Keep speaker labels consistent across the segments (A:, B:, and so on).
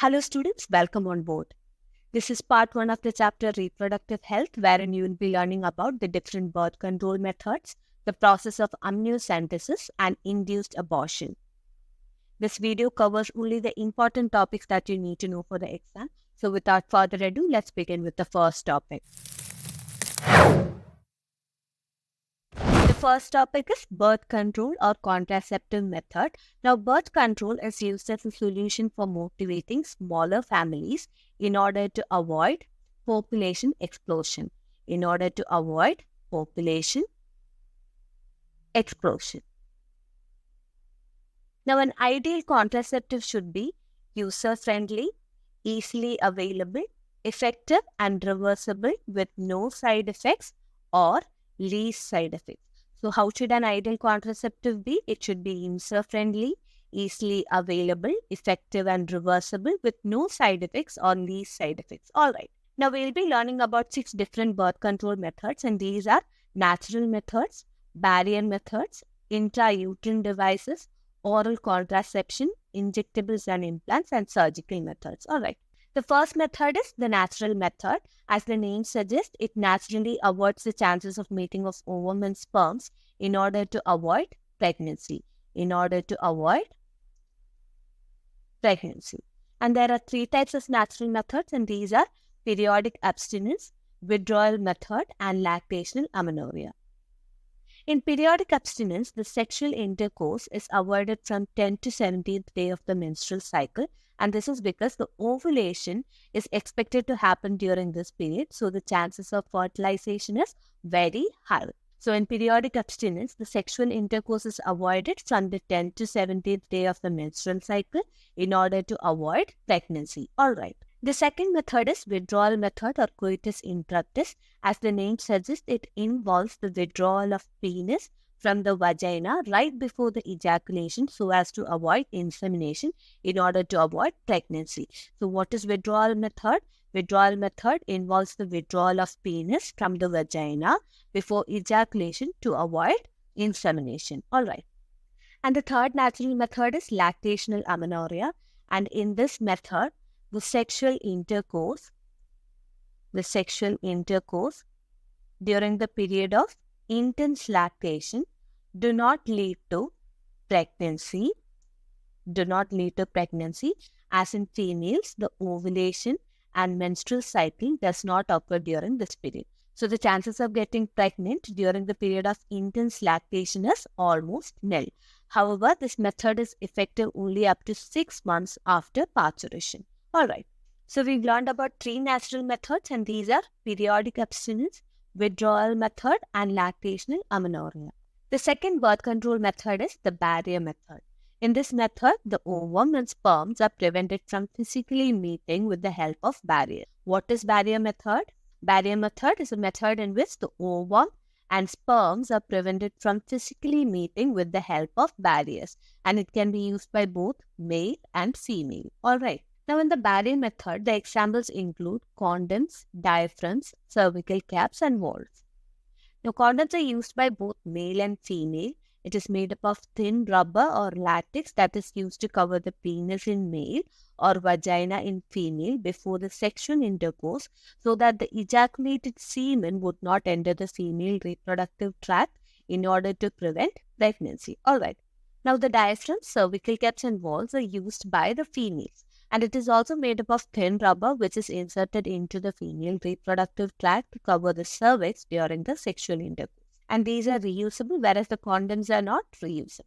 A: Hello students, welcome on board. This is part 1 of the chapter Reproductive Health, wherein you will be learning about the different birth control methods, the process of amniocentesis and induced abortion. This video covers only the important topics that you need to know for the exam. So without further ado, let's begin with the first topic. The first topic is birth control or contraceptive method. Now, birth control is used as a solution for motivating smaller families in order to avoid population explosion. Now, an ideal contraceptive should be user-friendly, easily available, effective and reversible with no side effects or least side effects. So how should an ideal contraceptive be? It should be user-friendly, easily available, effective and reversible with no side effects or least side effects. Alright. Now we'll be learning about 6 different birth control methods, and these are natural methods, barrier methods, intrauterine devices, oral contraception, injectables and implants, and surgical methods. Alright. The first method is the natural method. As the name suggests, it naturally avoids the chances of mating of ovum and sperms in order to avoid pregnancy. And there are 3 types of natural methods, and these are periodic abstinence, withdrawal method, and lactational amenorrhea. In periodic abstinence, the sexual intercourse is avoided from 10th to 17th day of the menstrual cycle, and this is because the ovulation is expected to happen during this period, so the chances of fertilization is very high. So in periodic abstinence, the sexual intercourse is avoided from the 10th to 17th day of the menstrual cycle in order to avoid pregnancy. Alright. The second method is withdrawal method or coitus interruptus. As the name suggests, it involves the withdrawal of penis from the vagina right before the ejaculation so as to avoid insemination in order to avoid pregnancy. So what is withdrawal method? Withdrawal method involves the withdrawal of penis from the vagina before ejaculation to avoid insemination. Alright. And the third natural method is lactational amenorrhea, and in this method, the sexual intercourse during the period of intense lactation do not lead to pregnancy. As in females, the ovulation and menstrual cycle does not occur during this period. So the chances of getting pregnant during the period of intense lactation is almost nil. However, this method is effective only up to 6 months after parturition. Alright, so we've learned about 3 natural methods, and these are periodic abstinence, withdrawal method, and lactational amenorrhea. The second birth control method is the barrier method. In this method, the ovum and sperms are prevented from physically meeting with the help of barrier. What is barrier method? Barrier method is a method in which the ovum and sperms are prevented from physically meeting with the help of barriers, and it can be used by both male and female. Alright. Now, in the barrier method, the examples include condoms, diaphragms, cervical caps, and valves. Now, condoms are used by both male and female. It is made up of thin rubber or latex that is used to cover the penis in male or vagina in female before the sexual intercourse so that the ejaculated semen would not enter the female reproductive tract in order to prevent pregnancy. Alright. Now, the diaphragms, cervical caps, and valves are used by the females, and it is also made up of thin rubber which is inserted into the female reproductive tract to cover the cervix during the sexual intercourse. And these are reusable, whereas the condoms are not reusable.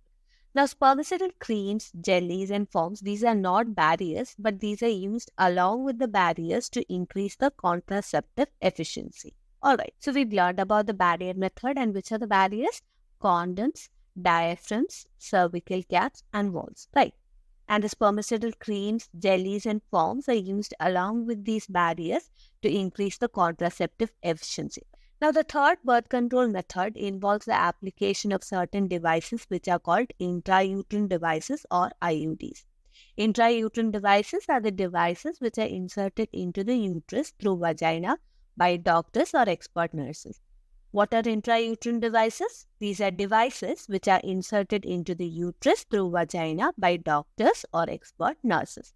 A: Now, spermicidal creams, jellies, and foams, these are not barriers, but these are used along with the barriers to increase the contraceptive efficiency. Alright, so we've learned about the barrier method, and which are the barriers? Condoms, diaphragms, cervical caps, and valves. Right. And the spermicidal creams, jellies, and foams are used along with these barriers to increase the contraceptive efficiency. Now, the third birth control method involves the application of certain devices which are called intrauterine devices or IUDs. Intrauterine devices are the devices which are inserted into the uterus through vagina by doctors or expert nurses. What are intrauterine devices? These are devices which are inserted into the uterus through vagina by doctors or expert nurses.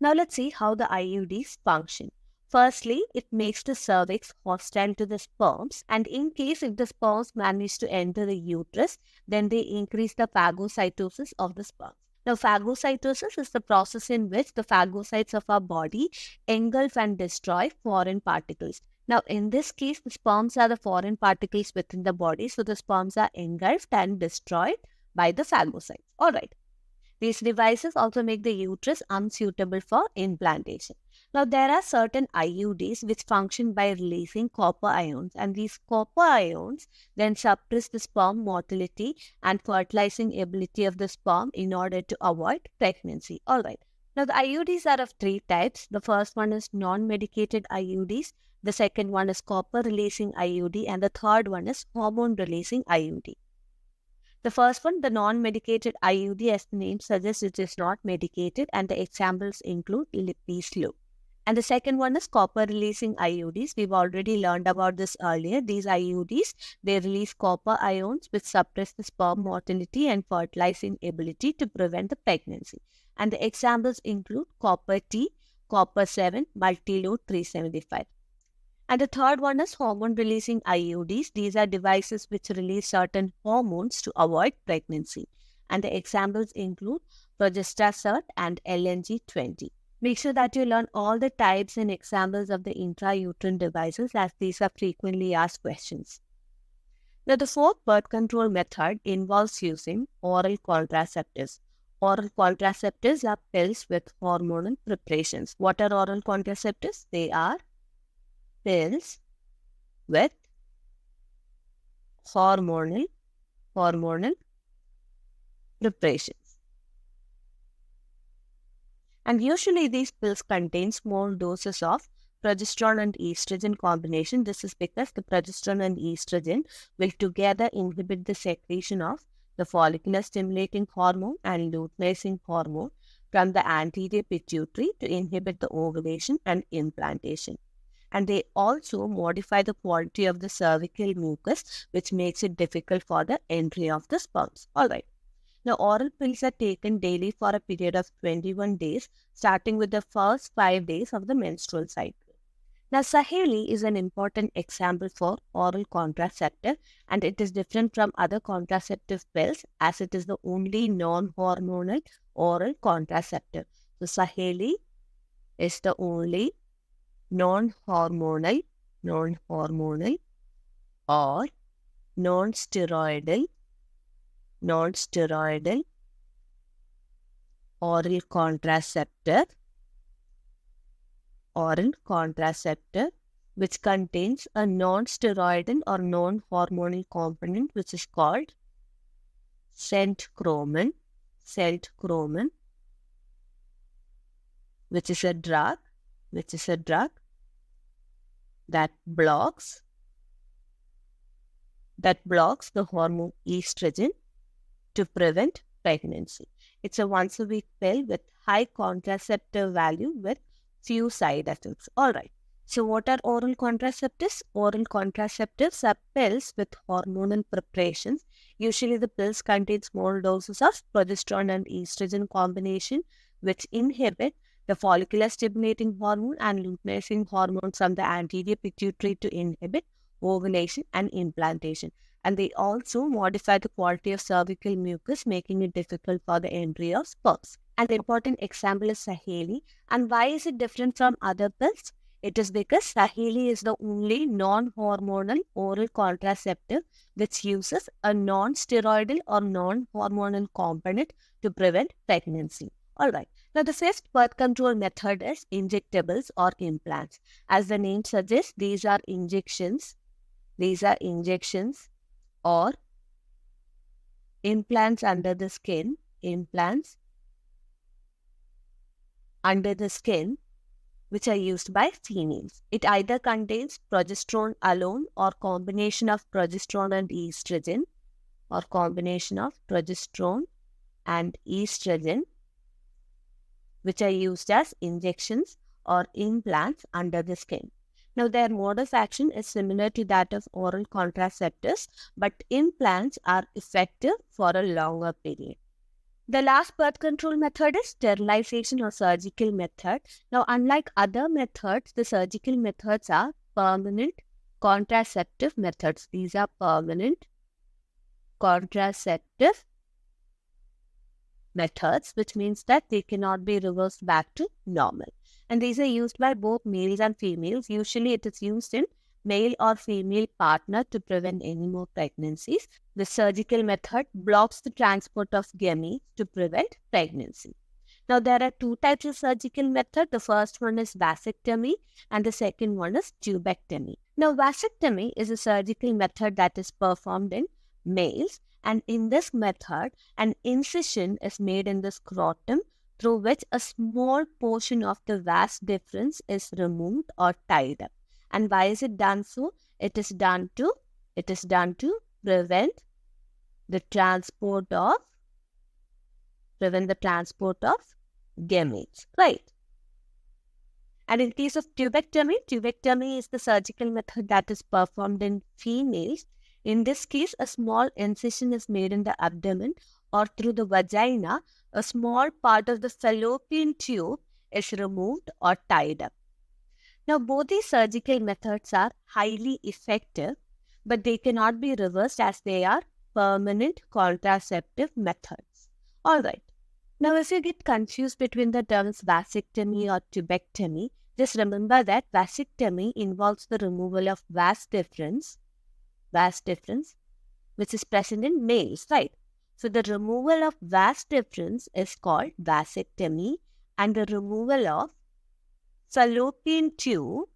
A: Now let's see how the IUDs function. Firstly, it makes the cervix hostile to the sperms, and in case if the sperms manage to enter the uterus, then they increase the phagocytosis of the sperms. Now, phagocytosis is the process in which the phagocytes of our body engulf and destroy foreign particles. Now, in this case, the sperms are the foreign particles within the body, so the sperms are engulfed and destroyed by the phagocytes. All right. These devices also make the uterus unsuitable for implantation. Now, there are certain IUDs which function by releasing copper ions, and these copper ions then suppress the sperm motility and fertilizing ability of the sperm in order to avoid pregnancy. All right. Now, the IUDs are of three types. The first one is non-medicated IUDs, the second one is copper releasing IUD, and the third one is hormone releasing IUD. The first one, the non-medicated IUD, as the name suggests, it is not medicated, and the examples include Lippy's loop. And the second one is copper-releasing IUDs. We've already learned about this earlier. These IUDs, they release copper ions which suppress the sperm motility and fertilizing ability to prevent the pregnancy. And the examples include copper T, copper 7, multilode 375. And the third one is hormone-releasing IUDs. These are devices which release certain hormones to avoid pregnancy. And the examples include progestasert and LNG20. Make sure that you learn all the types and examples of the intrauterine devices, as these are frequently asked questions. Now, the fourth birth control method involves using oral contraceptives. Oral contraceptives are pills with hormonal preparations. What are oral contraceptives? They are pills with hormonal preparations. And usually these pills contain small doses of progesterone and estrogen combination. This is because the progesterone and estrogen will together inhibit the secretion of the follicular stimulating hormone and luteinizing hormone from the anterior pituitary to inhibit the ovulation and implantation. And they also modify the quality of the cervical mucus, which makes it difficult for the entry of the sperms. All right. Now, oral pills are taken daily for a period of 21 days, starting with the first 5 days of the menstrual cycle. Now, Saheli is an important example for oral contraceptive, and it is different from other contraceptive pills as it is the only non-hormonal oral contraceptive. So, Saheli is the only non-hormonal or non-steroidal oral contraceptive which contains a non-steroidal or non-hormonal component which is called centromin, which is a drug that blocks the hormone estrogen to prevent pregnancy. It's a once-a-week pill with high contraceptive value with few side effects. All right. So what are oral contraceptives? Oral contraceptives are pills with hormonal preparations. Usually the pills contain small doses of progesterone and estrogen combination which inhibit the follicular stimulating hormone and luteinizing hormone from the anterior pituitary to inhibit ovulation and implantation. And they also modify the quality of cervical mucus, making it difficult for the entry of sperms. And the important example is Saheli. And why is it different from other pills? It is because Saheli is the only non-hormonal oral contraceptive which uses a non-steroidal or non-hormonal component to prevent pregnancy. All right. Now, the fifth birth control method is injectables or implants. As the name suggests, these are injections or implants under the skin, which are used by females. It either contains progesterone alone or combination of progesterone and estrogen, which are used as injections or implants under the skin. Now, their mode of action is similar to that of oral contraceptives, but implants are effective for a longer period. The last birth control method is sterilization or surgical method. Now, unlike other methods, the surgical methods are permanent contraceptive methods. These are permanent contraceptive methods, which means that they cannot be reversed back to normal. And these are used by both males and females. Usually it is used in male or female partner to prevent any more pregnancies. The surgical method blocks the transport of gametes to prevent pregnancy. Now, there are two types of surgical method. The first one is vasectomy and the second one is tubectomy. Now, vasectomy is a surgical method that is performed in males, and in this method, an incision is made in the scrotum through which a small portion of the vas deferens is removed or tied up. And why is it done so? It is done to prevent the transport of gametes, right? And in case of tubectomy is the surgical method that is performed in females. In this case, a small incision is made in the abdomen or through the vagina. A small part of the fallopian tube is removed or tied up. Now, both these surgical methods are highly effective, but they cannot be reversed as they are permanent contraceptive methods. Alright. Now, if you get confused between the terms vasectomy or tubectomy, just remember that vasectomy involves the removal of vas deferens, which is present in males, right? So, the removal of vas deferens is called vasectomy, and the removal of fallopian tube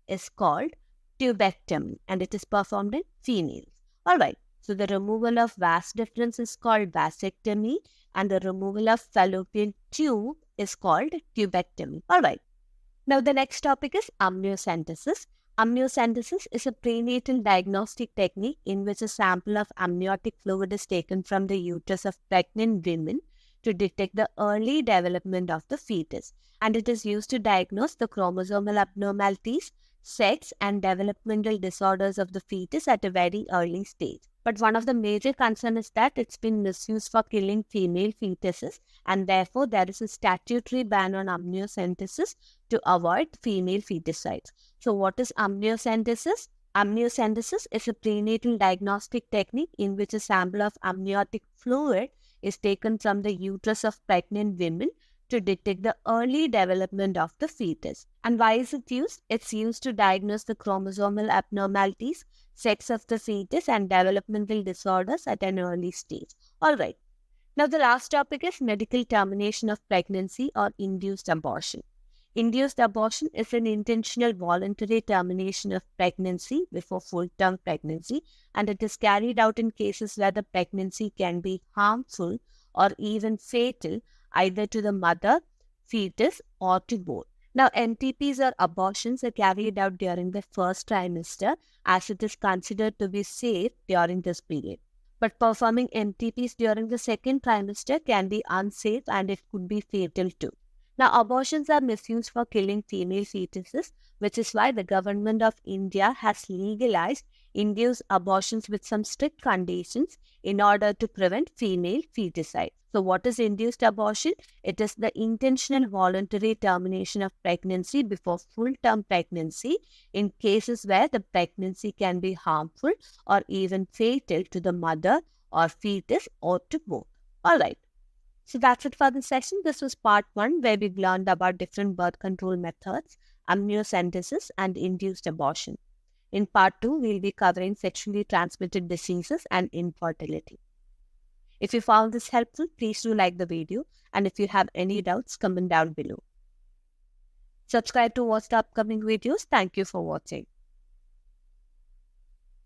A: is called tubectomy, and it is performed in females. Alright, so the removal of vas deferens is called vasectomy, and the removal of fallopian tube is called tubectomy. Alright. Now, the next topic is amniocentesis. Amniocentesis is a prenatal diagnostic technique in which a sample of amniotic fluid is taken from the uterus of pregnant women to detect the early development of the fetus. And it is used to diagnose the chromosomal abnormalities, sex, and developmental disorders of the fetus at a very early stage. But one of the major concerns is that it's been misused for killing female fetuses, and therefore there is a statutory ban on amniocentesis to avoid female feticides. So what is amniocentesis? Amniocentesis is a prenatal diagnostic technique in which a sample of amniotic fluid is taken from the uterus of pregnant women to detect the early development of the fetus. And why is it used? It's used to diagnose the chromosomal abnormalities, sex of the fetus, and developmental disorders at an early stage. Alright. Now, the last topic is medical termination of pregnancy or induced abortion. Induced abortion is an intentional voluntary termination of pregnancy before full-term pregnancy, and it is carried out in cases where the pregnancy can be harmful or even fatal either to the mother, fetus, or to both. Now, NTPs or abortions are carried out during the first trimester as it is considered to be safe during this period. But performing NTPs during the second trimester can be unsafe and it could be fatal too. Now, abortions are misused for killing female fetuses, which is why the government of India has legalized induced abortions with some strict conditions in order to prevent female feticide. So, what is induced abortion? It is the intentional voluntary termination of pregnancy before full-term pregnancy in cases where the pregnancy can be harmful or even fatal to the mother or fetus or to both. Alright. So that's it for this session. This was part 1 where we've learned about different birth control methods, amniocentesis, and induced abortion. In part 2, we'll be covering sexually transmitted diseases and infertility. If you found this helpful, please do like the video, and if you have any doubts, comment down below. Subscribe to watch the upcoming videos. Thank you for watching.